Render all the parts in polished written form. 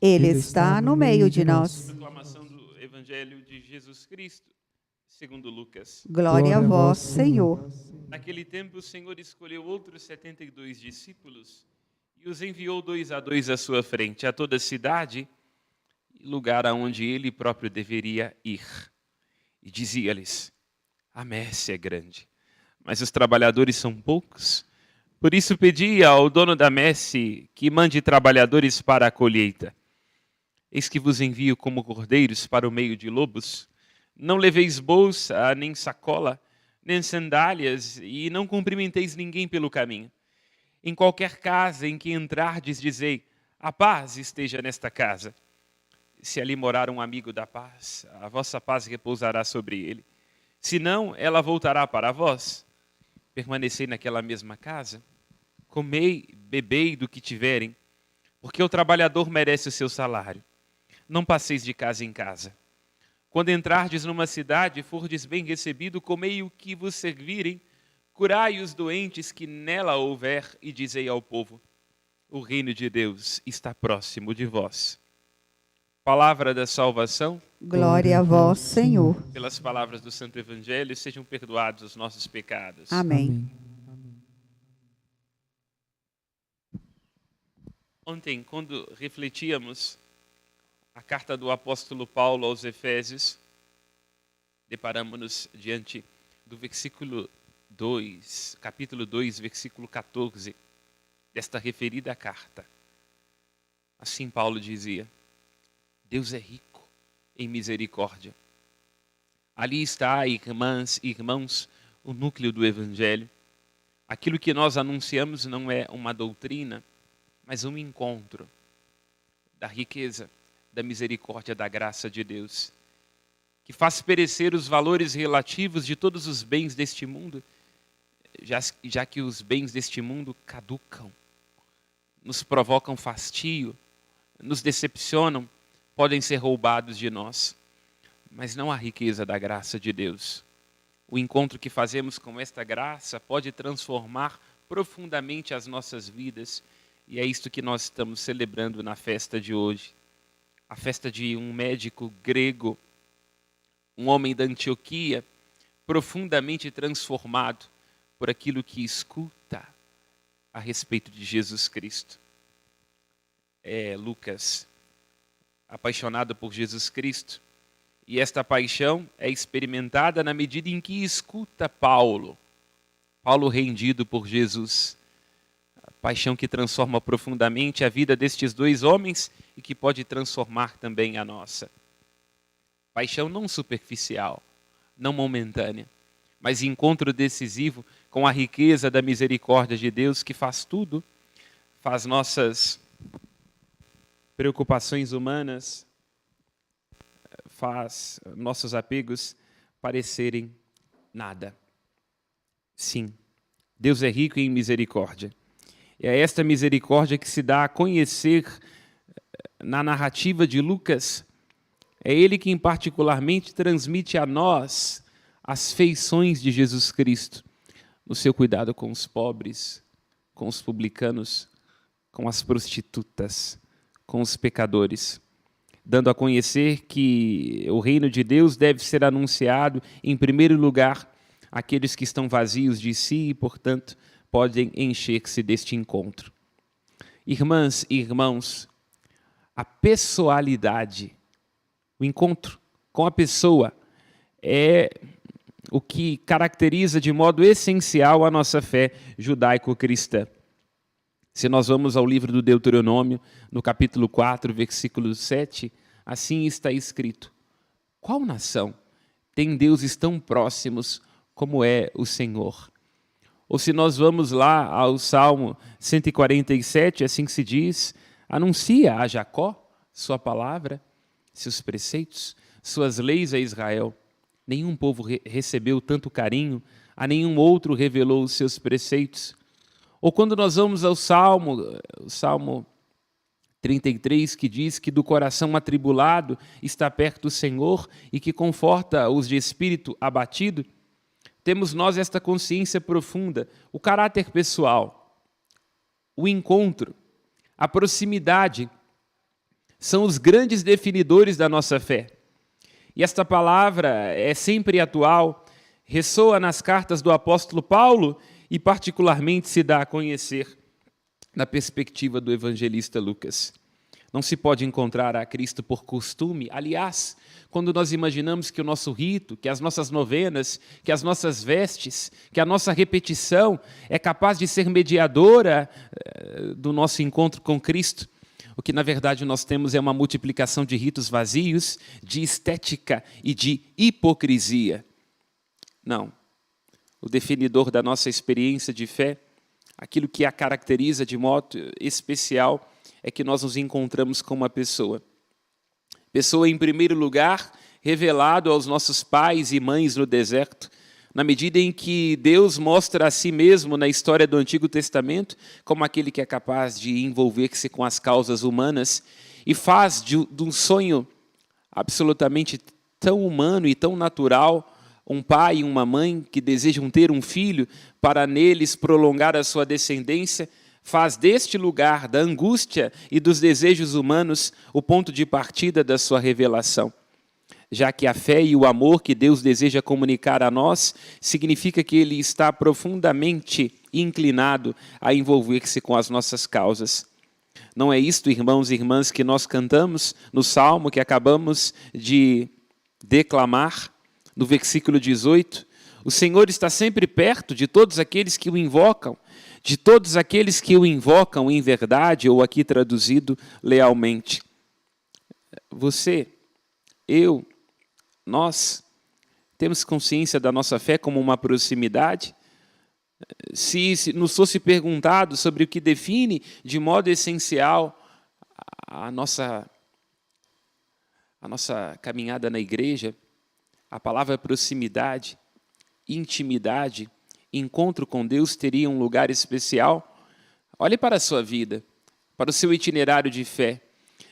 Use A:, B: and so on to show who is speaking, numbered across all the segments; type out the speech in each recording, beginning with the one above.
A: Ele está no meio de nós.
B: Proclamação do Evangelho de Jesus Cristo, segundo Lucas.
A: Glória a vós, Senhor.
B: Naquele tempo, o Senhor escolheu outros 72 discípulos e os enviou 2 a 2 à sua frente, a toda a cidade e lugar aonde ele próprio deveria ir. E dizia-lhes: a messe é grande, mas os trabalhadores são poucos. Por isso pedi ao dono da messe que mande trabalhadores para a colheita. Eis que vos envio como cordeiros para o meio de lobos. Não leveis bolsa, nem sacola, nem sandálias, e não cumprimenteis ninguém pelo caminho. Em qualquer casa em que entrardes, dizei: a paz esteja nesta casa. Se ali morar um amigo da paz, a vossa paz repousará sobre ele. Se não, ela voltará para vós. Permanecei naquela mesma casa, comei, bebei do que tiverem, porque o trabalhador merece o seu salário. Não passeis de casa em casa. Quando entrardes numa cidade e fordes bem recebido, comei o que vos servirem, curai os doentes que nela houver, e dizei ao povo: o reino de Deus está próximo de vós. Palavra da salvação.
A: Glória a vós, Senhor.
B: Pelas palavras do Santo Evangelho, sejam perdoados os nossos pecados.
A: Amém.
B: Ontem, quando refletíamos a carta do apóstolo Paulo aos Efésios, deparamos-nos diante do versículo 2, capítulo 2, versículo 14, desta referida carta. Assim Paulo dizia: Deus é rico em misericórdia. Ali está, irmãs e irmãos, o núcleo do Evangelho. Aquilo que nós anunciamos não é uma doutrina, mas um encontro da riqueza, da misericórdia, da graça de Deus, que faz perecer os valores relativos de todos os bens deste mundo, já que os bens deste mundo caducam, nos provocam fastio, nos decepcionam, podem ser roubados de nós, mas não a riqueza da graça de Deus. O encontro que fazemos com esta graça pode transformar profundamente as nossas vidas, e é isto que nós estamos celebrando na festa de hoje. A festa de um médico grego, um homem da Antioquia, profundamente transformado por aquilo que escuta a respeito de Jesus Cristo. É Lucas, apaixonado por Jesus Cristo, e esta paixão é experimentada na medida em que escuta Paulo rendido por Jesus. A paixão que transforma profundamente a vida destes dois homens e que pode transformar também a nossa. Paixão não superficial, não momentânea, mas encontro decisivo com a riqueza da misericórdia de Deus, que faz tudo, faz nossas preocupações humanas, faz nossos apegos parecerem nada. Sim, Deus é rico em misericórdia. E é esta misericórdia que se dá a conhecer na narrativa de Lucas. É ele quem particularmente transmite a nós as feições de Jesus Cristo, no seu cuidado com os pobres, com os publicanos, com as prostitutas, com os pecadores, dando a conhecer que o reino de Deus deve ser anunciado, em primeiro lugar, àqueles que estão vazios de si e, portanto, podem encher-se deste encontro. Irmãs e irmãos, a pessoalidade, o encontro com a pessoa é o que caracteriza de modo essencial a nossa fé judaico-cristã. Se nós vamos ao livro do Deuteronômio, no capítulo 4, versículo 7, assim está escrito: qual nação tem deuses tão próximos como é o Senhor? Ou se nós vamos lá ao Salmo 147, assim que se diz: anuncia a Jacó sua palavra, seus preceitos, suas leis a Israel. Nenhum povo recebeu tanto carinho, a nenhum outro revelou os seus preceitos. Ou quando nós vamos ao Salmo 33, que diz que do coração atribulado está perto o Senhor e que conforta os de espírito abatido, temos nós esta consciência profunda, o caráter pessoal, o encontro, a proximidade são os grandes definidores da nossa fé. E esta palavra é sempre atual, ressoa nas cartas do apóstolo Paulo e particularmente se dá a conhecer na perspectiva do evangelista Lucas. Não se pode encontrar a Cristo por costume. Aliás, quando nós imaginamos que o nosso rito, que as nossas novenas, que as nossas vestes, que a nossa repetição é capaz de ser mediadora do nosso encontro com Cristo, o que na verdade nós temos é uma multiplicação de ritos vazios, de estética e de hipocrisia. Não. O definidor da nossa experiência de fé, aquilo que a caracteriza de modo especial, é que nós nos encontramos com uma pessoa. Pessoa, em primeiro lugar, revelado aos nossos pais e mães no deserto, na medida em que Deus mostra a si mesmo na história do Antigo Testamento como aquele que é capaz de envolver-se com as causas humanas e faz de um sonho absolutamente tão humano e tão natural um pai e uma mãe que desejam ter um filho para neles prolongar a sua descendência, faz deste lugar da angústia e dos desejos humanos o ponto de partida da sua revelação. Já que a fé e o amor que Deus deseja comunicar a nós significa que Ele está profundamente inclinado a envolver-se com as nossas causas. Não é isto, irmãos e irmãs, que nós cantamos no Salmo que acabamos de declamar, no versículo 18? O Senhor está sempre perto de todos aqueles que o invocam, de todos aqueles que o invocam em verdade, ou aqui traduzido, lealmente. Você, eu, nós temos consciência da nossa fé como uma proximidade? Se nos fosse perguntado sobre o que define de modo essencial a nossa caminhada na igreja, a palavra proximidade, intimidade, encontro com Deus teria um lugar especial? Olhe para a sua vida, para o seu itinerário de fé.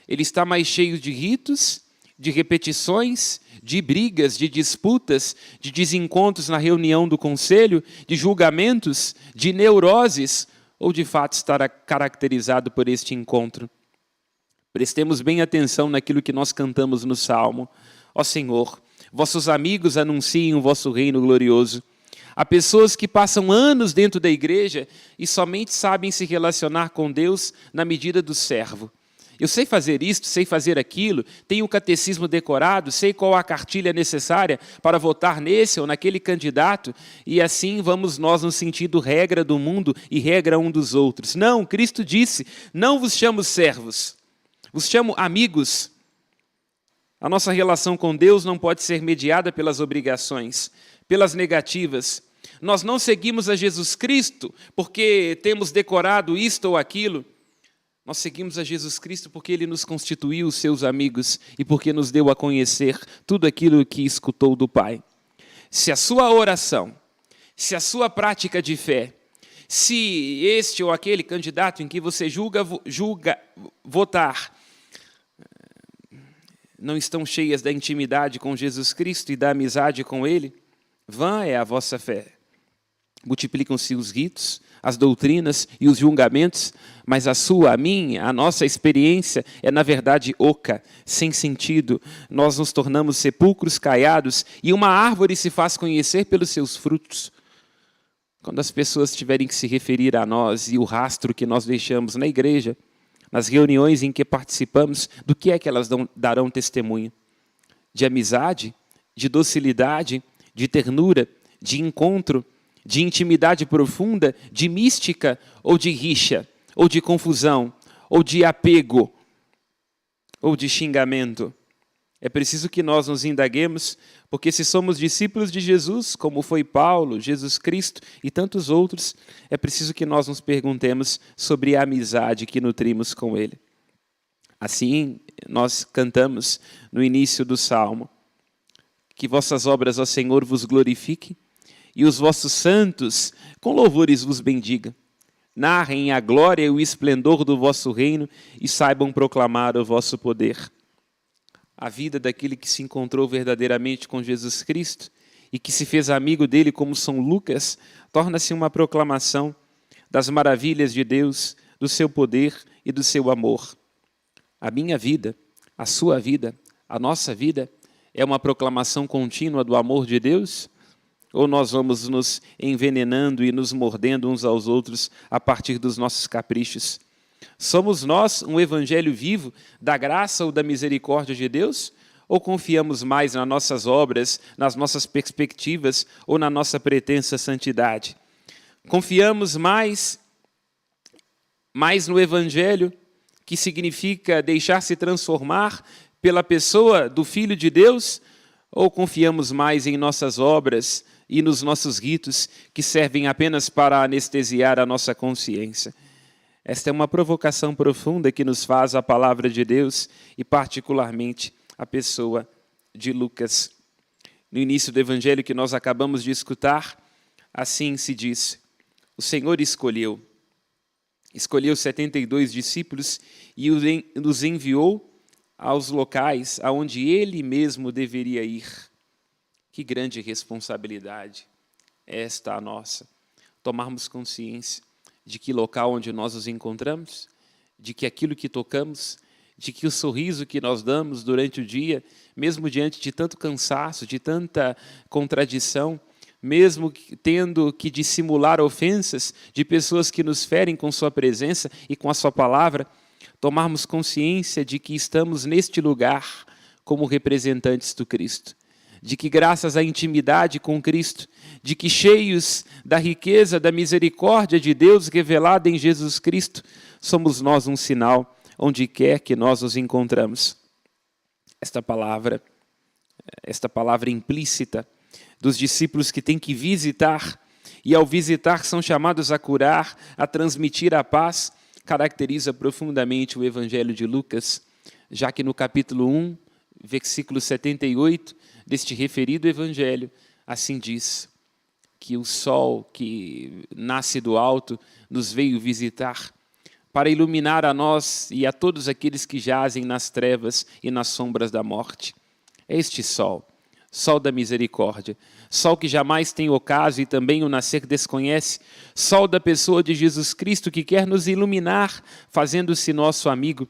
B: Ele está mais cheio de ritos, de repetições, de brigas, de disputas, de desencontros na reunião do conselho, de julgamentos, de neuroses, ou de fato estará caracterizado por este encontro? Prestemos bem atenção naquilo que nós cantamos no Salmo. Ó Senhor, vossos amigos anunciem o vosso reino glorioso. Há pessoas que passam anos dentro da igreja e somente sabem se relacionar com Deus na medida do servo. Eu sei fazer isto, sei fazer aquilo, tenho o catecismo decorado, sei qual a cartilha necessária para votar nesse ou naquele candidato, e assim vamos nós no sentido regra do mundo e regra um dos outros. Não, Cristo disse, não vos chamo servos, vos chamo amigos. A nossa relação com Deus não pode ser mediada pelas obrigações, pelas negativas. Nós não seguimos a Jesus Cristo porque temos decorado isto ou aquilo. Nós seguimos a Jesus Cristo porque Ele nos constituiu seus amigos e porque nos deu a conhecer tudo aquilo que escutou do Pai. Se a sua oração, se a sua prática de fé, se este ou aquele candidato em que você julga votar, não estão cheias da intimidade com Jesus Cristo e da amizade com Ele, vã é a vossa fé. Multiplicam-se os ritos, as doutrinas e os julgamentos, mas a sua, a minha, a nossa experiência é, na verdade, oca, sem sentido. Nós nos tornamos sepulcros caiados e uma árvore se faz conhecer pelos seus frutos. Quando as pessoas tiverem que se referir a nós e o rastro que nós deixamos na igreja, nas reuniões em que participamos, do que é que elas darão testemunho? De amizade, de docilidade, de ternura, de encontro, de intimidade profunda, de mística ou de rixa, ou de confusão, ou de apego, ou de xingamento. É preciso que nós nos indaguemos, porque se somos discípulos de Jesus, como foi Paulo, Jesus Cristo e tantos outros, é preciso que nós nos perguntemos sobre a amizade que nutrimos com Ele. Assim, nós cantamos no início do Salmo, que vossas obras, ó Senhor, vos glorifiquem, e os vossos santos com louvores vos bendigam. Narrem a glória e o esplendor do vosso reino e saibam proclamar o vosso poder. A vida daquele que se encontrou verdadeiramente com Jesus Cristo e que se fez amigo dele como São Lucas, torna-se uma proclamação das maravilhas de Deus, do seu poder e do seu amor. A minha vida A sua vida, a nossa vida, é uma proclamação contínua do amor de Deus? Ou nós vamos nos envenenando e nos mordendo uns aos outros a partir dos nossos caprichos? Somos nós um evangelho vivo da graça ou da misericórdia de Deus? Ou confiamos mais nas nossas obras, nas nossas perspectivas ou na nossa pretensa santidade? Confiamos mais no evangelho, que significa deixar-se transformar pela pessoa do Filho de Deus? Ou confiamos mais em nossas obras e nos nossos ritos, que servem apenas para anestesiar a nossa consciência? Esta é uma provocação profunda que nos faz a palavra de Deus e, particularmente, a pessoa de Lucas. No início do evangelho que nós acabamos de escutar, assim se diz: o Senhor escolheu 72 discípulos e os enviou aos locais aonde ele mesmo deveria ir. Que grande responsabilidade é esta a nossa, tomarmos consciência de que local onde nós nos encontramos, de que aquilo que tocamos, de que o sorriso que nós damos durante o dia, mesmo diante de tanto cansaço, de tanta contradição, mesmo tendo que dissimular ofensas de pessoas que nos ferem com sua presença e com a sua palavra, tomarmos consciência de que estamos neste lugar como representantes do Cristo, de que graças à intimidade com Cristo, de que cheios da riqueza, da misericórdia de Deus revelada em Jesus Cristo, somos nós um sinal onde quer que nós nos encontramos. Esta palavra implícita dos discípulos que têm que visitar, e ao visitar são chamados a curar, a transmitir a paz, caracteriza profundamente o Evangelho de Lucas, já que no capítulo 1, versículo 78, deste referido Evangelho, assim diz, que o sol que nasce do alto nos veio visitar para iluminar a nós e a todos aqueles que jazem nas trevas e nas sombras da morte. É este sol, sol da misericórdia, sol que jamais tem ocaso e também o nascer desconhece, sol da pessoa de Jesus Cristo que quer nos iluminar, fazendo-se nosso amigo,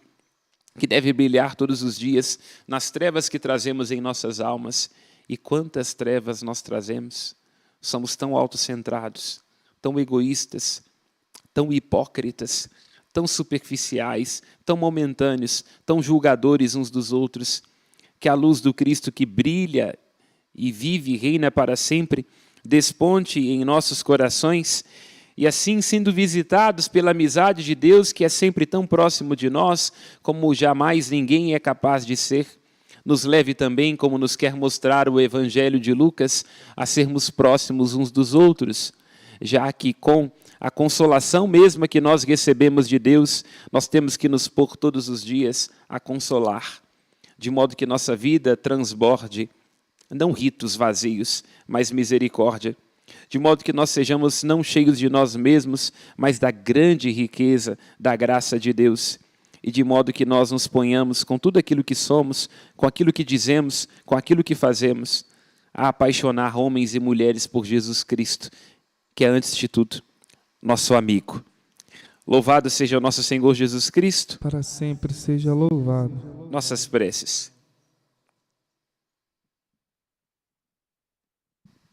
B: que deve brilhar todos os dias nas trevas que trazemos em nossas almas. E quantas trevas nós trazemos? Somos tão autocentrados, tão egoístas, tão hipócritas, tão superficiais, tão momentâneos, tão julgadores uns dos outros, que a luz do Cristo que brilha e vive e reina para sempre, desponte em nossos corações, e assim, sendo visitados pela amizade de Deus, que é sempre tão próximo de nós, como jamais ninguém é capaz de ser, nos leve também, como nos quer mostrar o Evangelho de Lucas, a sermos próximos uns dos outros, já que com a consolação mesma que nós recebemos de Deus, nós temos que nos pôr todos os dias a consolar, de modo que nossa vida transborde, não ritos vazios, mas misericórdia, de modo que nós sejamos não cheios de nós mesmos, mas da grande riqueza da graça de Deus, e de modo que nós nos ponhamos com tudo aquilo que somos, com aquilo que dizemos, com aquilo que fazemos, a apaixonar homens e mulheres por Jesus Cristo, que é, antes de tudo, nosso amigo. Louvado seja o nosso Senhor Jesus Cristo.
C: Para sempre seja louvado.
B: Nossas preces.